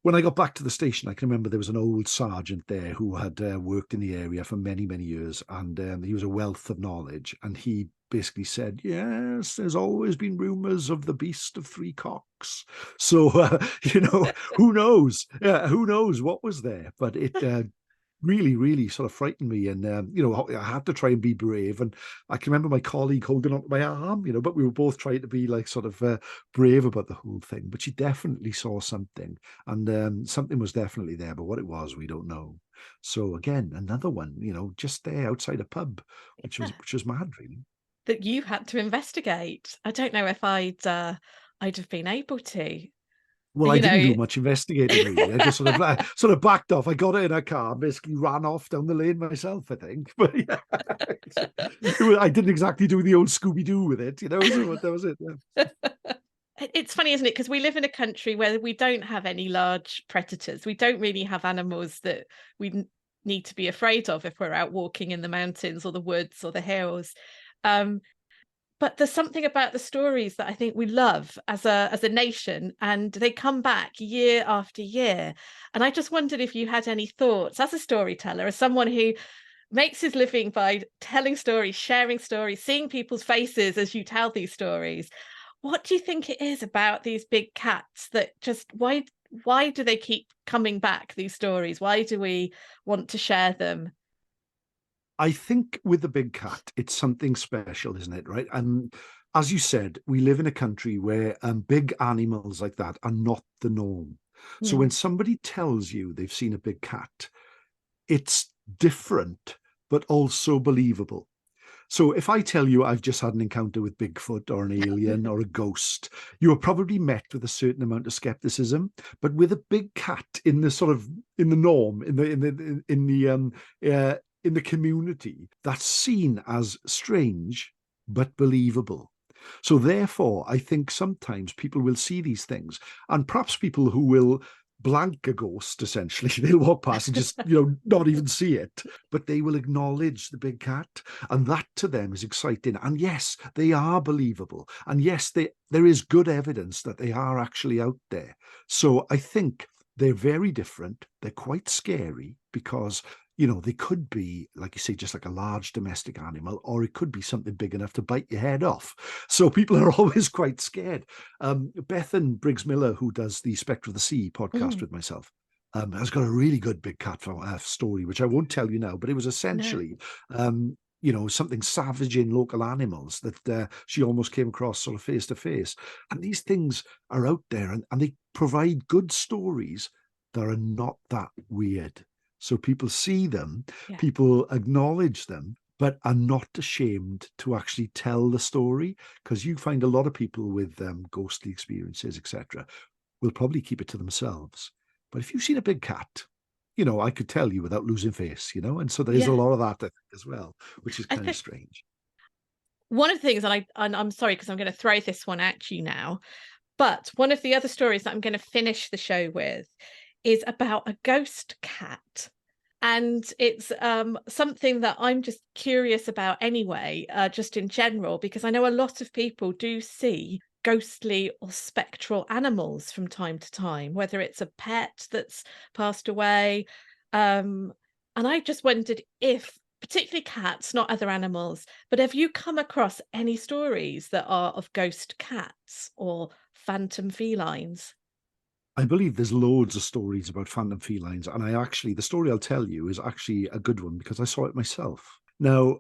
when I got back to the station, I can remember there was an old sergeant there who had worked in the area for many, many years, and he was a wealth of knowledge. And he basically said, yes, there's always been rumours of the Beast of Three Cocks. So, who knows? Yeah, who knows what was there? But it really, really sort of frightened me. And, I had to try and be brave. And I can remember my colleague holding onto my arm, but we were both trying to be like sort of brave about the whole thing. But she definitely saw something, and something was definitely there. But what it was, we don't know. So again, another one, just there outside a pub, which was mad, really. That you had to investigate. I don't know if I'd have been able to. Well, I didn't do much investigating, really. I just sort of backed off. I got it in a car, basically ran off down the lane myself, I think. But yeah, I didn't exactly do the old Scooby-Doo with it, So that was it. Yeah. It's funny, isn't it? Because we live in a country where we don't have any large predators. We don't really have animals that we need to be afraid of if we're out walking in the mountains or the woods or the hills. But there's something about the stories that I think we love as a nation, and they come back year after year. And I just wondered if you had any thoughts as a storyteller, as someone who makes his living by telling stories, sharing stories, seeing people's faces as you tell these stories. What do you think it is about these big cats that just why do they keep coming back, these stories? Why do we want to share them? I think with the big cat, it's something special, isn't it? Right. And as you said, we live in a country where big animals like that are not the norm. So when Mm. somebody tells you they've seen a big cat, it's different, but also believable. So if I tell you I've just had an encounter with Bigfoot or an alien or a ghost, you are probably met with a certain amount of skepticism. But with a big cat in the sort of in the norm, in the community, that's seen as strange but believable. So therefore, I think sometimes people will see these things, and perhaps people who will blank a ghost, essentially. They'll walk past and just, not even see it, but they will acknowledge the big cat. And that to them is exciting. And yes, they are believable. And yes, there is good evidence that they are actually out there. So I think they're very different. They're quite scary because they could be, like you say, just like a large domestic animal, or it could be something big enough to bite your head off. So people are always quite scared. Bethan Briggs Miller, who does the Spectre of the Sea podcast with myself, has got a really good big cat story, which I won't tell you now, but it was No. essentially, something savage in local animals that she almost came across sort of face to face. And these things are out there and they provide good stories that are not that weird. So people see them, Yeah. people acknowledge them, but are not ashamed to actually tell the story, because you find a lot of people with ghostly experiences, etc., will probably keep it to themselves. But if you've seen a big cat, I could tell you without losing face, and so there's a Yeah. lot of that I think, as well, which is I kind of think strange. one of the things, and I'm sorry because I'm going to throw this one at you now, but one of the other stories that I'm going to finish the show with is about a ghost cat. And it's something that I'm just curious about anyway, just in general, because I know a lot of people do see ghostly or spectral animals from time to time, whether it's a pet that's passed away. And I just wondered if, particularly cats, not other animals, but have you come across any stories that are of ghost cats or phantom felines? I believe there's loads of stories about phantom felines, and the story I'll tell you is actually a good one because I saw it myself. Now,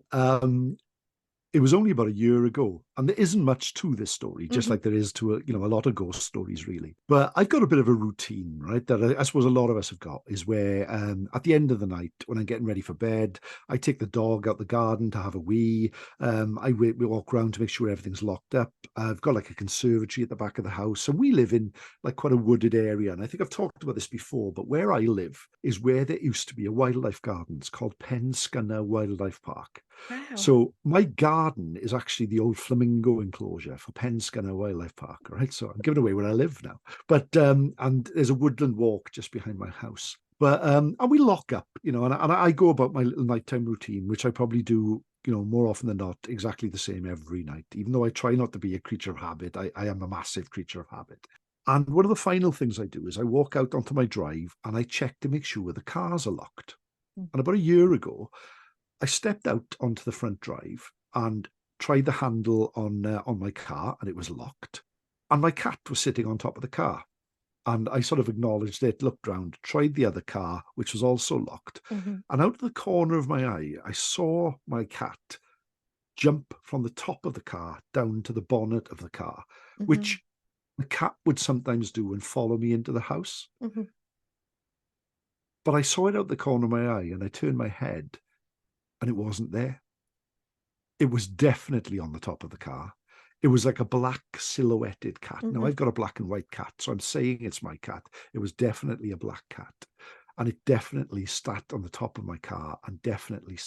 it was only about a year ago, and there isn't much to this story, just Hmm. like there is to a lot of ghost stories, really. But I've got a bit of a routine, right? That I suppose a lot of us have got is where at the end of the night, when I'm getting ready for bed, I take the dog out the garden to have a wee. We walk around to make sure everything's locked up. I've got like a conservatory at the back of the house, and we live in like quite a wooded area. And I think I've talked about this before, but where I live is where there used to be a wildlife garden. It's called Pennscunner Wildlife Park. Wow. So my garden is actually the old flamingo enclosure for Pennscunner Wildlife Park, right? So I'm giving away where I live now. But and there's a woodland walk just behind my house. But and we lock up, and I go about my little nighttime routine, which I probably do, more often than not, exactly the same every night. Even though I try not to be a creature of habit, I am a massive creature of habit. And one of the final things I do is I walk out onto my drive and I check to make sure the cars are locked. And about a year ago, I stepped out onto the front drive and tried the handle on my car, and it was locked. And my cat was sitting on top of the car. And I sort of acknowledged it, looked round, tried the other car, which was also locked. Hmm. And out of the corner of my eye, I saw my cat jump from the top of the car down to the bonnet of the car, Hmm. which the cat would sometimes do and follow me into the house. Hmm. But I saw it out the corner of my eye and I turned my head and it wasn't there. It was definitely on the top of the car. It was like a black silhouetted cat. Now, Hmm. I've got a black and white cat, so I'm saying it's my cat. It was definitely a black cat. And it definitely sat on the top of my car and definitely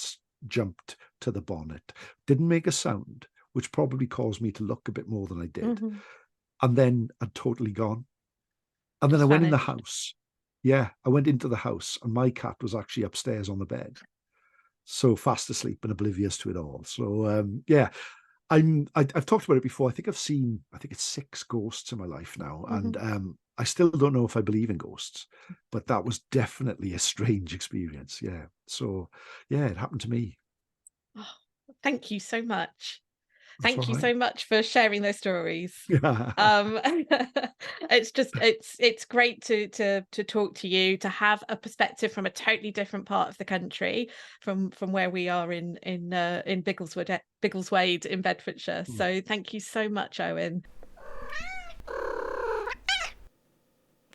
jumped to the bonnet. Didn't make a sound, which probably caused me to look a bit more than I did. Hmm. And then I'd totally gone. And then I Just went in the vanished. house. Yeah, I went into the house and my cat was actually upstairs on the bed. So fast asleep and oblivious to it all. So, yeah, I've talked about it before. I think it's 6 ghosts in my life now, and I still don't know if I believe in ghosts, but that was definitely a strange experience. Yeah. So yeah, it happened to me. Oh, thank you so much. That's all Thank you right. so much for sharing those stories. Yeah. It's great to talk to you, to have a perspective from a totally different part of the country from where we are in Biggleswade in Bedfordshire. So thank you so much, Owen.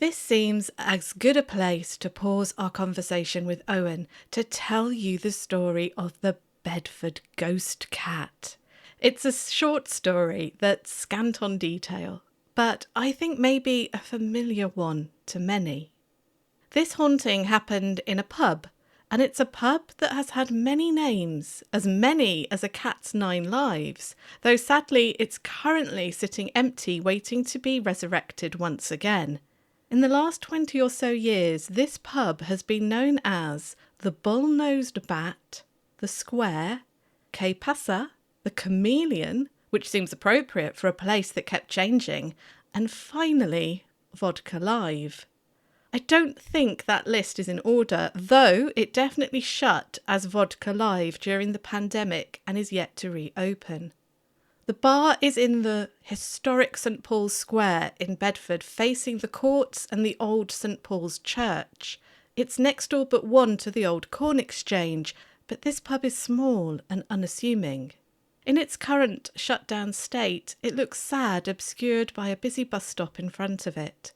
This seems as good a place to pause our conversation with Owen to tell you the story of the Bedford ghost cat. It's a short story that's scant on detail, but I think maybe a familiar one to many. This haunting happened in a pub, and it's a pub that has had many names, as many as a cat's 9 lives, though sadly it's currently sitting empty waiting to be resurrected once again. In the last 20 or so years, this pub has been known as the Bull-Nosed Bat, the Square, Que Pasa, the Chameleon, which seems appropriate for a place that kept changing, and finally, Vodka Live. I don't think that list is in order, though it definitely shut as Vodka Live during the pandemic and is yet to reopen. The bar is in the historic St Paul's Square in Bedford, facing the courts and the old St Paul's Church. It's next door but one to the old Corn Exchange, but this pub is small and unassuming. In its current shut-down state, it looks sad, obscured by a busy bus stop in front of it.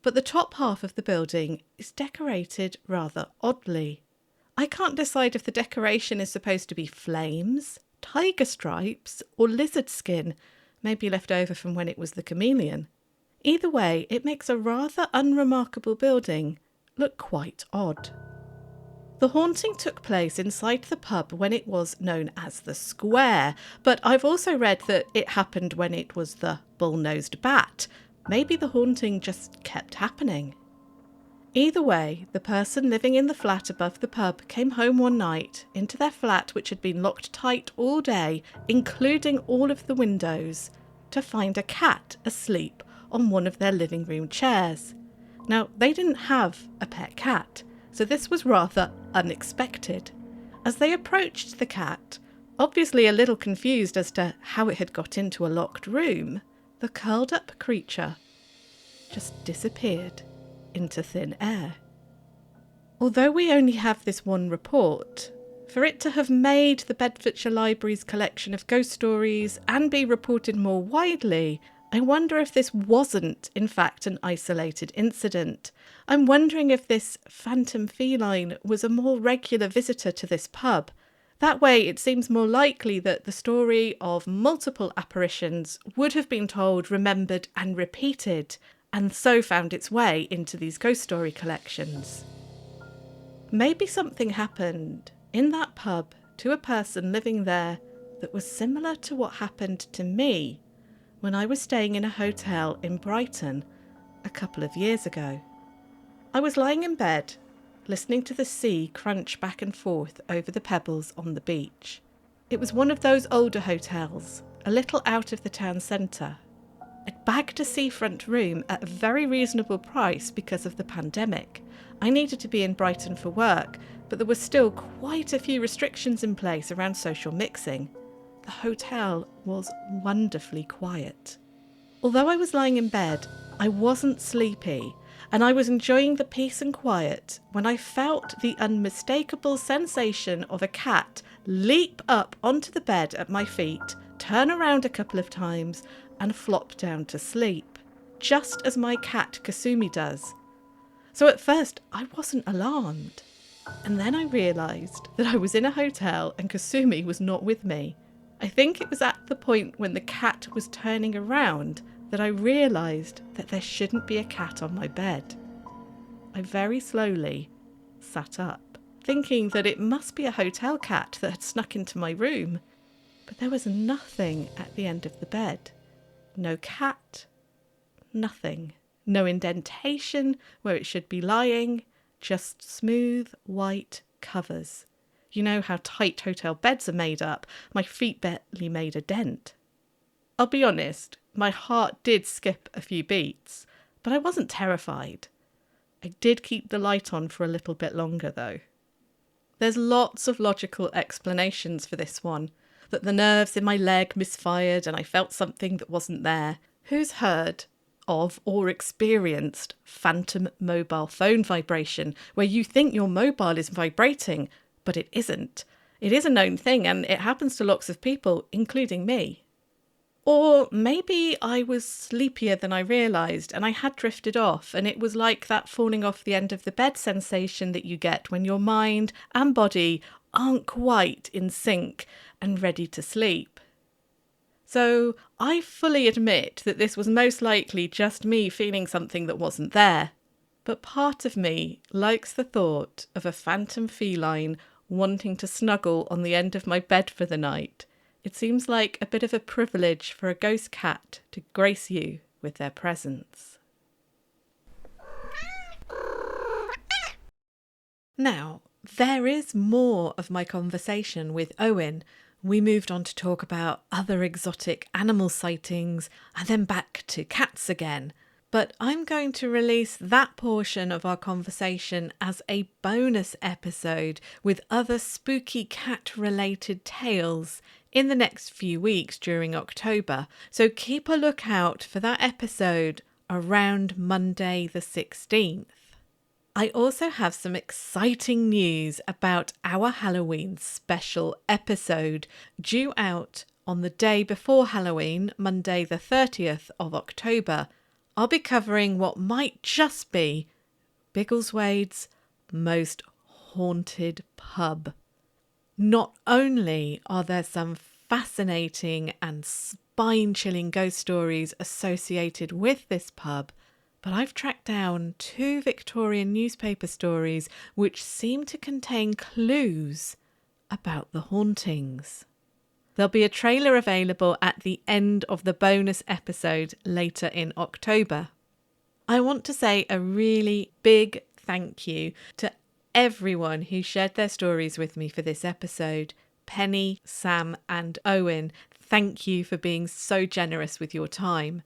But the top half of the building is decorated rather oddly. I can't decide if the decoration is supposed to be flames, tiger stripes, or lizard skin, maybe left over from when it was the chameleon. Either way, it makes a rather unremarkable building look quite odd. The haunting took place inside the pub when it was known as the Square, but I've also read that it happened when it was the Bull-Nosed Bat. Maybe the haunting just kept happening. Either way, the person living in the flat above the pub came home one night into their flat, which had been locked tight all day, including all of the windows, to find a cat asleep on one of their living room chairs. Now, they didn't have a pet cat, so this was rather unexpected. As they approached the cat, obviously a little confused as to how it had got into a locked room, the curled-up creature just disappeared into thin air. Although we only have this one report, for it to have made the Bedfordshire Library's collection of ghost stories and be reported more widely, I wonder if this wasn't, in fact, an isolated incident. I'm wondering if this phantom feline was a more regular visitor to this pub. That way, it seems more likely that the story of multiple apparitions would have been told, remembered and repeated, and so found its way into these ghost story collections. Maybe something happened in that pub to a person living there that was similar to what happened to me when I was staying in a hotel in Brighton a couple of years ago. I was lying in bed, listening to the sea crunch back and forth over the pebbles on the beach. It was one of those older hotels, a little out of the town centre. I'd bagged a seafront room at a very reasonable price because of the pandemic. I needed to be in Brighton for work, but there were still quite a few restrictions in place around social mixing. The hotel was wonderfully quiet. Although I was lying in bed, I wasn't sleepy, and I was enjoying the peace and quiet when I felt the unmistakable sensation of a cat leap up onto the bed at my feet, turn around a couple of times, and flop down to sleep, just as my cat Kasumi does. So at first, I wasn't alarmed. And then I realised that I was in a hotel and Kasumi was not with me. I think it was at the point when the cat was turning around that I realised that there shouldn't be a cat on my bed. I very slowly sat up, thinking that it must be a hotel cat that had snuck into my room. But there was nothing at the end of the bed. No cat, nothing. No indentation where it should be lying, just smooth white covers. You know how tight hotel beds are made up. My feet barely made a dent. I'll be honest, my heart did skip a few beats, but I wasn't terrified. I did keep the light on for a little bit longer though. There's lots of logical explanations for this one, that the nerves in my leg misfired and I felt something that wasn't there. Who's heard of or experienced phantom mobile phone vibration, where you think your mobile is vibrating, but it isn't? It is a known thing and it happens to lots of people, including me. Or maybe I was sleepier than I realised and I had drifted off, and it was like that falling off the end of the bed sensation that you get when your mind and body aren't quite in sync and ready to sleep. So I fully admit that this was most likely just me feeling something that wasn't there. But part of me likes the thought of a phantom feline wanting to snuggle on the end of my bed for the night. It seems like a bit of a privilege for a ghost cat to grace you with their presence. Now, there is more of my conversation with Owen. We moved on to talk about other exotic animal sightings and then back to cats again. But I'm going to release that portion of our conversation as a bonus episode with other spooky cat-related tales in the next few weeks during October. So keep a lookout for that episode around Monday the 16th. I also have some exciting news about our Halloween special episode due out on the day before Halloween, Monday the 30th of October. I'll be covering what might just be Biggleswade's most haunted pub. Not only are there some fascinating and spine-chilling ghost stories associated with this pub, but I've tracked down 2 Victorian newspaper stories which seem to contain clues about the hauntings. There'll be a trailer available at the end of the bonus episode later in October. I want to say a really big thank you to everyone who shared their stories with me for this episode. Penny, Sam and Owen, thank you for being so generous with your time.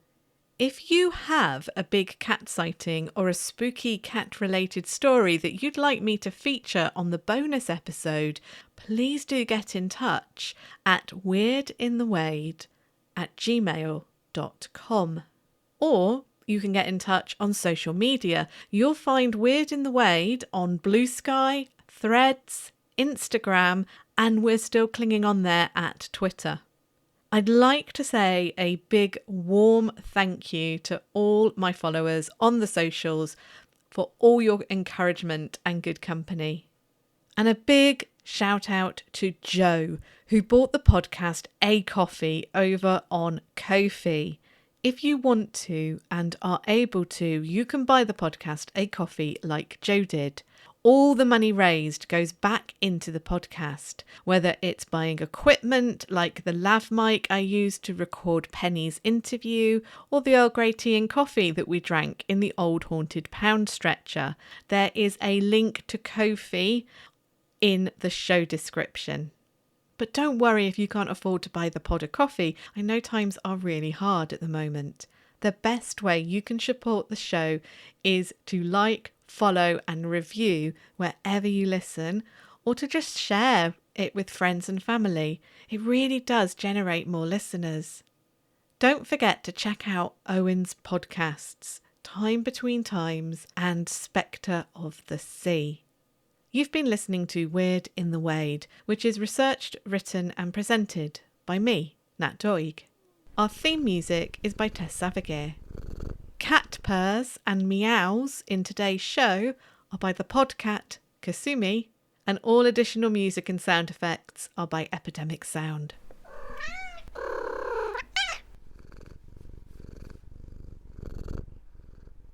If you have a big cat sighting or a spooky cat-related story that you'd like me to feature on the bonus episode, please do get in touch at weirdinthewade@gmail.com. Or you can get in touch on social media. You'll find Weird in the Wade on Blue Sky, Threads, Instagram, and we're still clinging on there at Twitter. I'd like to say a big warm thank you to all my followers on the socials for all your encouragement and good company. And a big shout out to Joe, who bought the podcast a coffee over on Ko-fi. If you want to and are able to, you can buy the podcast a coffee like Joe did. All the money raised goes back into the podcast, whether it's buying equipment like the lav mic I used to record Penny's interview, or the Earl Grey tea and coffee that we drank in the old haunted pound stretcher. There is a link to Ko-fi in the show description. But don't worry if you can't afford to buy the pod of coffee. I know times are really hard at the moment. The best way you can support the show is to like, follow and review wherever you listen, or to just share it with friends and family. It really does generate more listeners. Don't forget to check out Owen's podcasts, Time Between Times and Spectre of the Sea. You've been listening to Weird in the Wade, which is researched, written and presented by me, Nat Doig. Our theme music is by Tess Savagir. Cat purrs and meows in today's show are by the podcat Kasumi, and all additional music and sound effects are by Epidemic Sound.